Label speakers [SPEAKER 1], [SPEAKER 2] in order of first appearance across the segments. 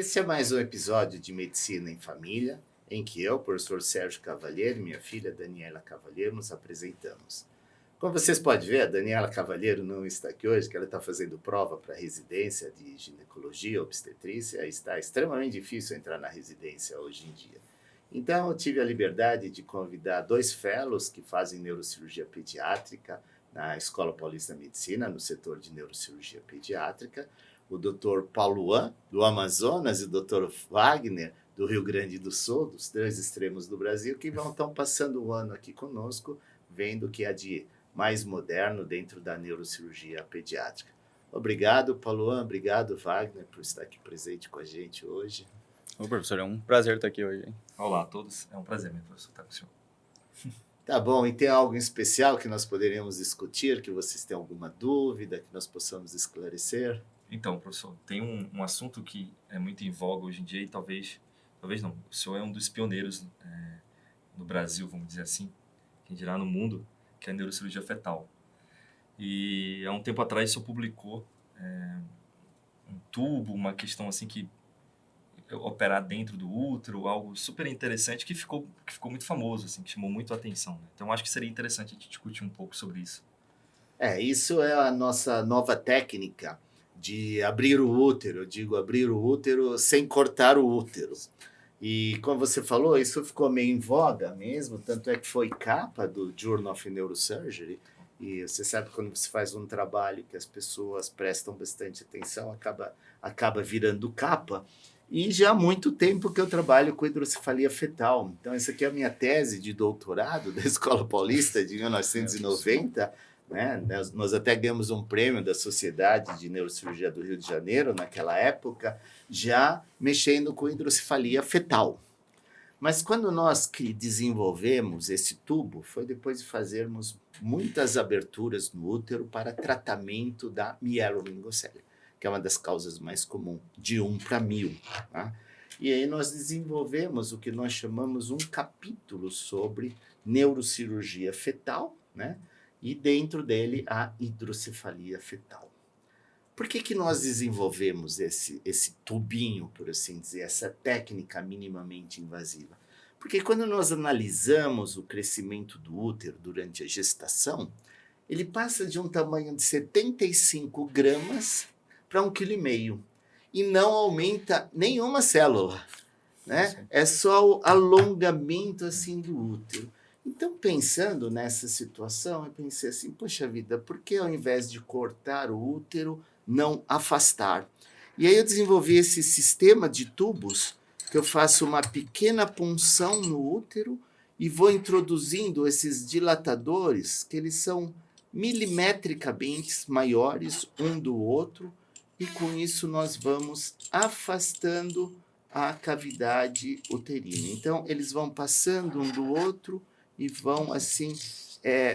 [SPEAKER 1] Esse é mais um episódio de Medicina em Família, em que eu, professor Sérgio Cavalheiro e minha filha Daniela Cavalheiro nos apresentamos. Como vocês podem ver, a Daniela Cavalheiro não está aqui hoje, que ela está fazendo prova para a residência de ginecologia, obstetrícia. Está extremamente difícil entrar na residência hoje em dia. Então, eu tive a liberdade de convidar 2 fellows que fazem neurocirurgia pediátrica na Escola Paulista de Medicina, no setor de neurocirurgia pediátrica, o Dr. Paulo, do Amazonas, e o Dr. Wagner, do Rio Grande do Sul, dos 2 extremos do Brasil, que estão passando o ano aqui conosco, vendo o que há de mais moderno dentro da neurocirurgia pediátrica. Obrigado, Paulo, obrigado, Wagner, por estar aqui presente com a gente hoje.
[SPEAKER 2] Ô, professor, é um prazer estar aqui hoje, hein?
[SPEAKER 3] Olá a todos, é um prazer, meu professor, estar com o senhor.
[SPEAKER 1] Tá bom, e tem algo em especial que nós poderíamos discutir, que vocês têm alguma dúvida, que nós possamos esclarecer?
[SPEAKER 3] Então, professor, tem um assunto que é muito em voga hoje em dia e talvez não, o senhor é um dos pioneiros no Brasil, vamos dizer assim, quem dirá no mundo, que é a neurocirurgia fetal. E há um tempo atrás o senhor publicou um tubo, uma questão assim que operar dentro do útero, algo super interessante que ficou muito famoso, assim, que chamou muito a atenção, né? Então, acho que seria interessante a gente discutir um pouco sobre isso.
[SPEAKER 1] Isso é a nossa nova técnica de abrir o útero. Eu digo abrir o útero sem cortar o útero. E, como você falou, isso ficou meio em voga mesmo, tanto é que foi capa do Journal of Neurosurgery. E você sabe, quando você faz um trabalho que as pessoas prestam bastante atenção, acaba virando capa. E já há muito tempo que eu trabalho com hidrocefalia fetal. Então, essa aqui é a minha tese de doutorado da Escola Paulista de 1990. Né? Nós até ganhamos um prêmio da Sociedade de Neurocirurgia do Rio de Janeiro, naquela época, já mexendo com hidrocefalia fetal. Mas quando nós desenvolvemos esse tubo, foi depois de fazermos muitas aberturas no útero para tratamento da mielomeningocele, que é uma das causas mais comuns, de 1 para 1000. Tá? E aí nós desenvolvemos o que nós chamamos um capítulo sobre neurocirurgia fetal, né? E dentro dele a hidrocefalia fetal. Por que nós desenvolvemos esse tubinho, por assim dizer, essa técnica minimamente invasiva? Porque quando nós analisamos o crescimento do útero durante a gestação, ele passa de um tamanho de 75 gramas para 1,5 kg e não aumenta nenhuma célula, né? É só o alongamento assim do útero. Então, pensando nessa situação, eu pensei assim, poxa vida, por que ao invés de cortar o útero, não afastar? E aí eu desenvolvi esse sistema de tubos, que eu faço uma pequena punção no útero e vou introduzindo esses dilatadores, que eles são milimetricamente maiores um do outro, e com isso nós vamos afastando a cavidade uterina. Então, eles vão passando um do outro e vão, assim,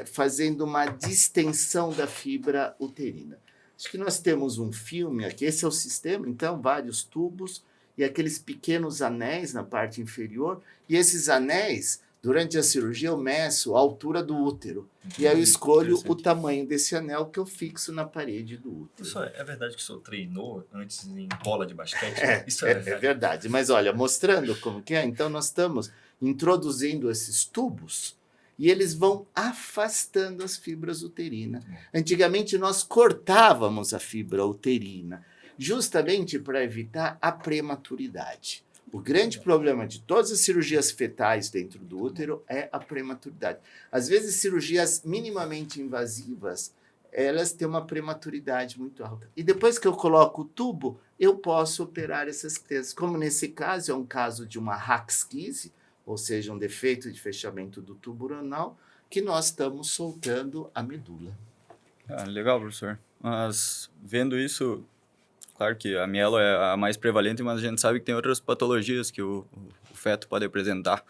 [SPEAKER 1] fazendo uma distensão da fibra uterina. Acho que nós temos um filme aqui, esse é o sistema, então, vários tubos e aqueles pequenos anéis na parte inferior, e esses anéis, durante a cirurgia, eu meço a altura do útero, e aí eu escolho o tamanho desse anel que eu fixo na parede do útero.
[SPEAKER 3] Professor, é verdade que o senhor treinou antes em bola de basquete?
[SPEAKER 1] Isso é verdade, mas olha, mostrando como que é, então nós estamos introduzindo esses tubos e eles vão afastando as fibras uterinas. Antigamente nós cortávamos a fibra uterina, justamente para evitar a prematuridade. O grande problema de todas as cirurgias fetais dentro do útero é a prematuridade. Às vezes, cirurgias minimamente invasivas, elas têm uma prematuridade muito alta. E depois que eu coloco o tubo, eu posso operar essas crianças. Como nesse caso, é um caso de uma Hack-Skise, ou seja, um defeito de fechamento do tubo urinal, que nós estamos soltando a medula.
[SPEAKER 2] Legal, professor. Mas, vendo isso, claro que a mielo é a mais prevalente, mas a gente sabe que tem outras patologias que o feto pode apresentar.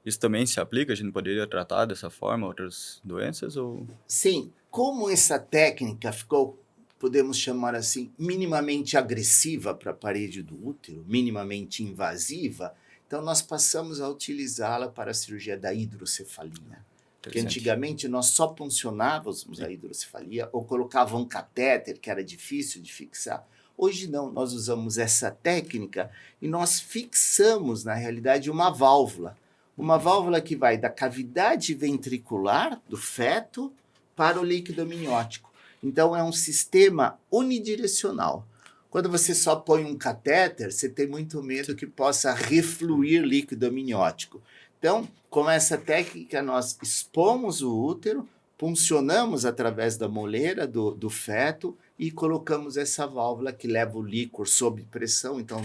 [SPEAKER 2] Isso também se aplica? A gente poderia tratar dessa forma outras doenças? Ou...
[SPEAKER 1] Sim. Como essa técnica ficou, podemos chamar assim, minimamente agressiva para a parede do útero, minimamente invasiva, então nós passamos a utilizá-la para a cirurgia da hidrocefalia. Porque antigamente nós só puncionávamos a hidrocefalia ou colocava um catéter que era difícil de fixar, Hoje não, nós usamos essa técnica e nós fixamos, na realidade, uma válvula. Uma válvula que vai da cavidade ventricular do feto para o líquido amniótico. Então, é um sistema unidirecional. Quando você só põe um catéter, você tem muito medo que possa refluir líquido amniótico. Então, com essa técnica, nós expomos o útero, puncionamos através da moleira do feto e colocamos essa válvula que leva o líquor sob pressão, então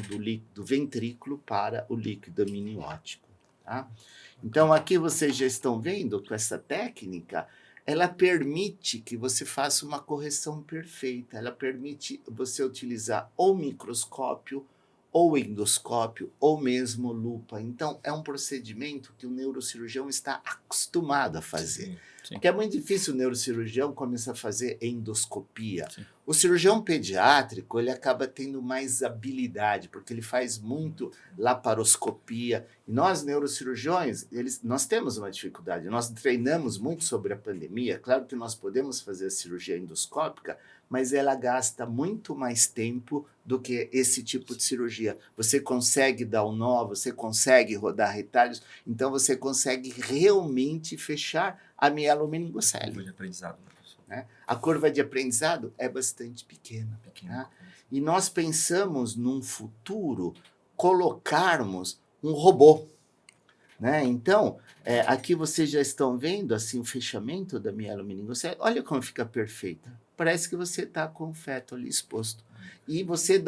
[SPEAKER 1] do ventrículo para o líquido amniótico. Tá? Então, aqui vocês já estão vendo com essa técnica, ela permite que você faça uma correção perfeita, ela permite você utilizar ou microscópio, ou endoscópio, ou mesmo lupa. Então, é um procedimento que o neurocirurgião está acostumado a fazer.
[SPEAKER 2] Sim.
[SPEAKER 1] Porque é muito difícil o neurocirurgião começar a fazer endoscopia.
[SPEAKER 2] Sim.
[SPEAKER 1] O cirurgião pediátrico, ele acaba tendo mais habilidade, porque ele faz muito laparoscopia. E nós, neurocirurgiões, nós temos uma dificuldade. Nós treinamos muito sobre a pandemia. Claro que nós podemos fazer a cirurgia endoscópica, mas ela gasta muito mais tempo do que esse tipo de cirurgia. Você consegue dar um nó, você consegue rodar retalhos, então você consegue realmente fechar a mielomeningocele.
[SPEAKER 3] Curva de aprendizado, né, professor?
[SPEAKER 1] Né? A curva de aprendizado é bastante pequena. Tá? E nós pensamos num futuro colocarmos um robô. Né? Então, aqui vocês já estão vendo assim, o fechamento da mielomeningocele. Olha como fica perfeita. Parece que você está com o feto ali exposto. E você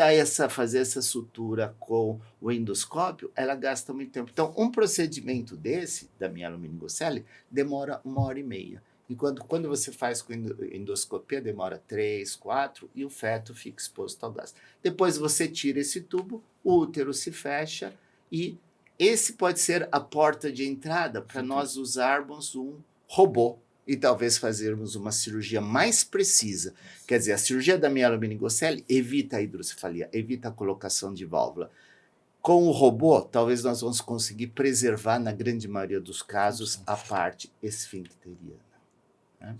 [SPEAKER 1] fazer essa sutura com o endoscópio, ela gasta muito tempo. Então, um procedimento desse, da mielomeningocele, demora 1h30. E quando você faz com endoscopia, demora 3, 4, e o feto fica exposto ao gás. Depois você tira esse tubo, o útero se fecha, e esse pode ser a porta de entrada para nós usarmos um robô e talvez fazermos uma cirurgia mais precisa. Quer dizer, a cirurgia da mielomeningocele evita a hidrocefalia, evita a colocação de válvula. Com o robô, talvez nós vamos conseguir preservar, na grande maioria dos casos, a parte esfincteriana. Né?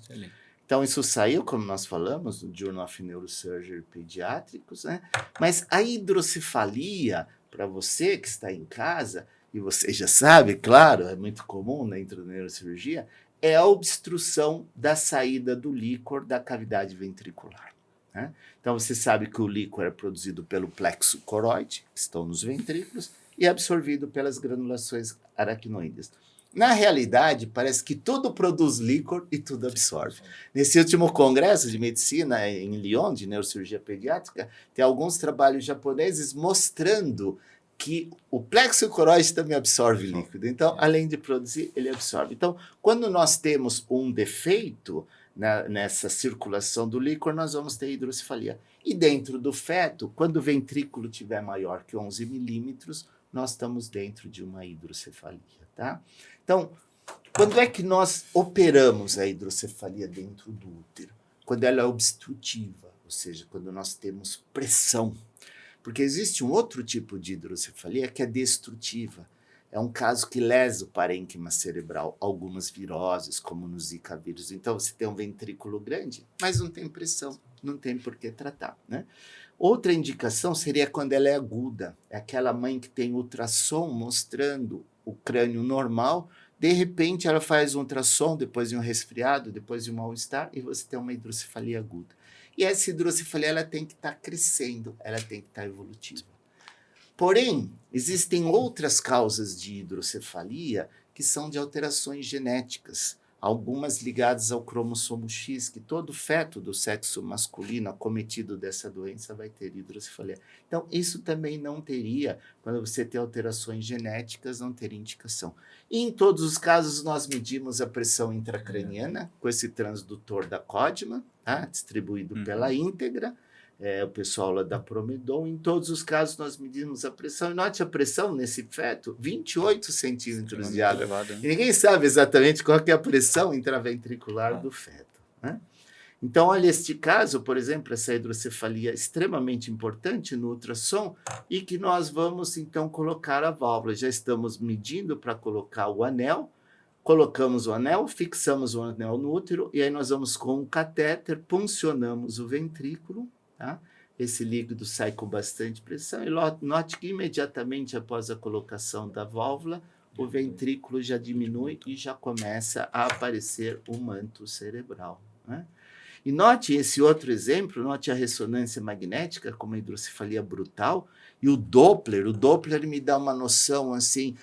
[SPEAKER 1] Então, isso saiu, como nós falamos, no Journal of Neurosurgery Pediatricus, né? Mas a hidrocefalia, para você que está em casa, e você já sabe, claro, é muito comum dentro da neurocirurgia, é a obstrução da saída do líquor da cavidade ventricular. Né? Então, você sabe que o líquor é produzido pelo plexo coroide, que estão nos ventrículos, e é absorvido pelas granulações aracnoides. Na realidade, parece que tudo produz líquor e tudo absorve. Nesse último congresso de medicina em Lyon, de neurocirurgia pediátrica, tem alguns trabalhos japoneses mostrando que o plexo coroide também absorve líquido. Então, além de produzir, ele absorve. Então, quando nós temos um defeito nessa circulação do líquor, nós vamos ter hidrocefalia. E dentro do feto, quando o ventrículo tiver maior que 11 milímetros, nós estamos dentro de uma hidrocefalia, tá? Então, quando é que nós operamos a hidrocefalia dentro do útero? Quando ela é obstrutiva, ou seja, quando nós temos pressão. Porque existe um outro tipo de hidrocefalia que é destrutiva. É um caso que lesa o parênquima cerebral, algumas viroses, como no Zika vírus. Então, você tem um ventrículo grande, mas não tem pressão, não tem por que tratar. Né? Outra indicação seria quando ela é aguda. É aquela mãe que tem ultrassom mostrando o crânio normal, de repente ela faz um ultrassom, depois de um resfriado, depois de um mal-estar, e você tem uma hidrocefalia aguda. E essa hidrocefalia ela tem que estar crescendo, ela tem que estar evolutiva. Porém, existem outras causas de hidrocefalia que são de alterações genéticas, algumas ligadas ao cromossomo X, que todo feto do sexo masculino acometido dessa doença vai ter hidrocefalia. Então, isso também não teria, quando você tem alterações genéticas, não teria indicação. E em todos os casos, nós medimos a pressão intracraniana com esse transdutor da Codman, tá? Distribuído pela íntegra, o pessoal lá da Promedon. Em todos os casos, nós medimos a pressão. E note a pressão nesse feto, 28 centímetros de água. E ninguém sabe exatamente qual que é a pressão intraventricular do feto. Né? Então, olha este caso, por exemplo, essa hidrocefalia extremamente importante no ultrassom e que nós vamos, então, colocar a válvula. Já estamos medindo para colocar o anel, colocamos o anel, fixamos o anel no útero e aí nós vamos com um catéter, puncionamos o ventrículo, tá? esse líquido sai com bastante pressão e note que imediatamente após a colocação da válvula, o ventrículo já diminui e já começa a aparecer o manto cerebral, né? E note esse outro exemplo, note a ressonância magnética como a hidrocefalia brutal e o Doppler me dá uma noção assim,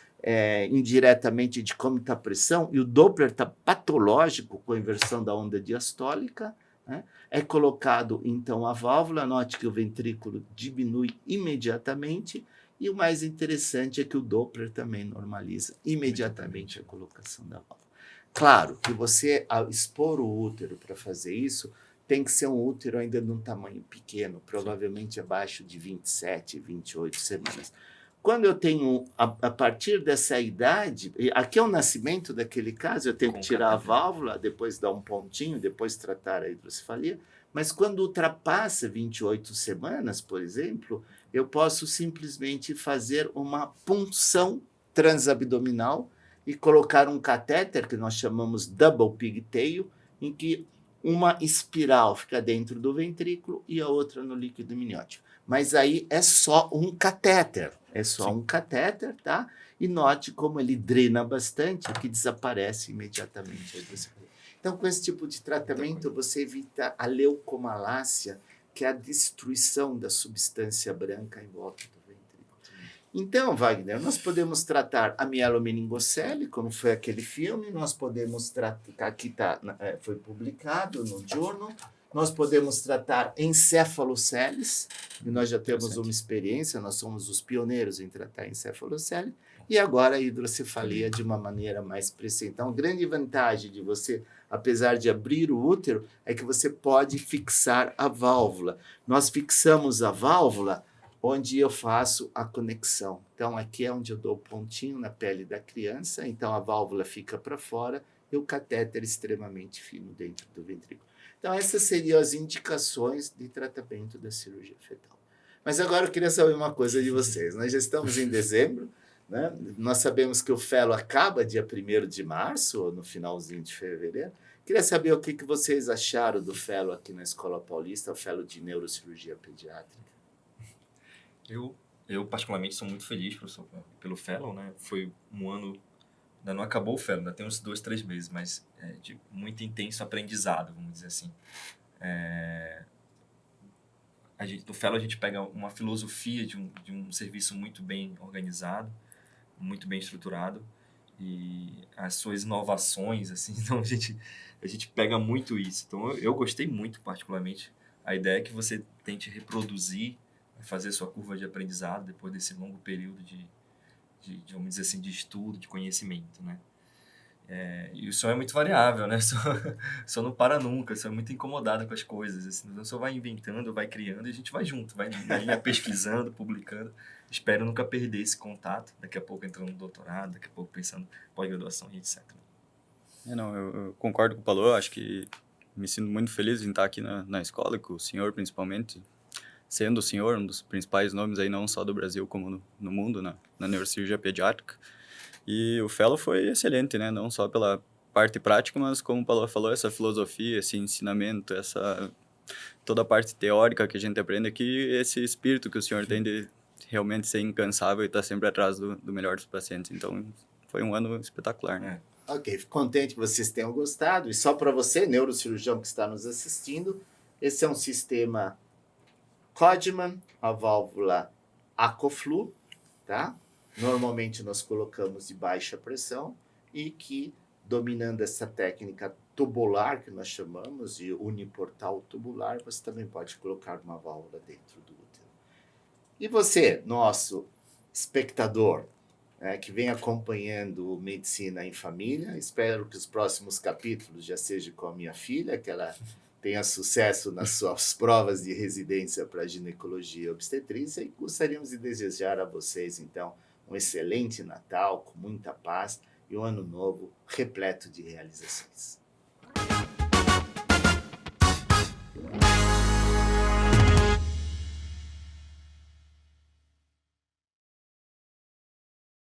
[SPEAKER 1] indiretamente de como está a pressão, e o Doppler está patológico com a inversão da onda diastólica, né? É colocado então a válvula, note que o ventrículo diminui imediatamente, e o mais interessante é que o Doppler também normaliza imediatamente a colocação da válvula. Claro que você, ao expor o útero para fazer isso, tem que ser um útero ainda de um tamanho pequeno, provavelmente abaixo de 27, 28 semanas. Quando eu tenho, a partir dessa idade, aqui é o nascimento daquele caso, eu tenho que tirar a válvula, depois dar um pontinho, depois tratar a hidrocefalia, mas quando ultrapassa 28 semanas, por exemplo, eu posso simplesmente fazer uma punção transabdominal e colocar um catéter, que nós chamamos double pigtail, em que uma espiral fica dentro do ventrículo e a outra no líquido amniótico. Mas aí é só um catéter, tá? E note como ele drena bastante, que desaparece imediatamente a hidrocefalia. Então, com esse tipo de tratamento, você evita a leucomalácia, que é a destruição da substância branca em volta do ventrículo. Então, Wagner, nós podemos tratar a mielomeningocele, como foi aquele filme, nós podemos tratar, aqui foi publicado no Journal, nós podemos tratar encefaloceles, e nós já temos uma experiência, nós somos os pioneiros em tratar encefalocele, e agora a hidrocefalia de uma maneira mais precisa. Então, a grande vantagem de você, apesar de abrir o útero, é que você pode fixar a válvula. Nós fixamos a válvula onde eu faço a conexão. Então, aqui é onde eu dou o pontinho na pele da criança, então a válvula fica para fora e o catéter extremamente fino dentro do ventrículo. Então, essas seriam as indicações de tratamento da cirurgia fetal. Mas agora eu queria saber uma coisa de vocês. Nós já estamos em dezembro, né? Nós sabemos que o fellow acaba dia 1º de março, ou no finalzinho de fevereiro. Queria saber o que vocês acharam do fellow aqui na Escola Paulista, o fellow de neurocirurgia pediátrica.
[SPEAKER 3] Eu particularmente, sou muito feliz pelo fellow, né? Foi um ano, ainda não acabou o fellow, ainda tem uns 2, 3 meses, mas de muito intenso aprendizado, vamos dizer assim. No fellow a gente pega uma filosofia de um serviço muito bem organizado, muito bem estruturado, e as suas inovações, assim, então a gente pega muito isso. Então eu gostei muito, particularmente. A ideia é que você tente reproduzir, fazer sua curva de aprendizado depois desse longo período de vamos dizer assim, de estudo, de conhecimento, né? E o senhor é muito variável, né? O senhor não para nunca, o senhor é muito incomodado com as coisas. Assim, o senhor vai inventando, vai criando e a gente vai junto, vai na linha pesquisando, publicando. Espero nunca perder esse contato. Daqui a pouco entrando no doutorado, daqui a pouco pensando em pós-graduação e etc.
[SPEAKER 2] Eu concordo com o Paulo, acho que me sinto muito feliz em estar aqui na escola, com o senhor principalmente, sendo o senhor um dos principais nomes aí, não só do Brasil como no mundo, na neurocirurgia pediátrica. E o fellow foi excelente, né? Não só pela parte prática, mas como o Paulo falou, essa filosofia, esse ensinamento, toda a parte teórica que a gente aprende aqui, esse espírito que o senhor tem de realmente ser incansável e estar sempre atrás do melhor dos pacientes. Então, foi um ano espetacular, né?
[SPEAKER 1] Ok, fico contente que vocês tenham gostado. E só para você, neurocirurgião que está nos assistindo, esse é um sistema Codman, a válvula Aquaflu, tá? Normalmente nós colocamos de baixa pressão e que, dominando essa técnica tubular, que nós chamamos de uniportal tubular, você também pode colocar uma válvula dentro do útero. E você, nosso espectador, que vem acompanhando Medicina em Família, espero que os próximos capítulos já sejam com a minha filha, que ela tenha sucesso nas suas provas de residência para ginecologia e obstetrícia, e gostaríamos de desejar a vocês, então, um excelente Natal, com muita paz, e um ano novo repleto de realizações.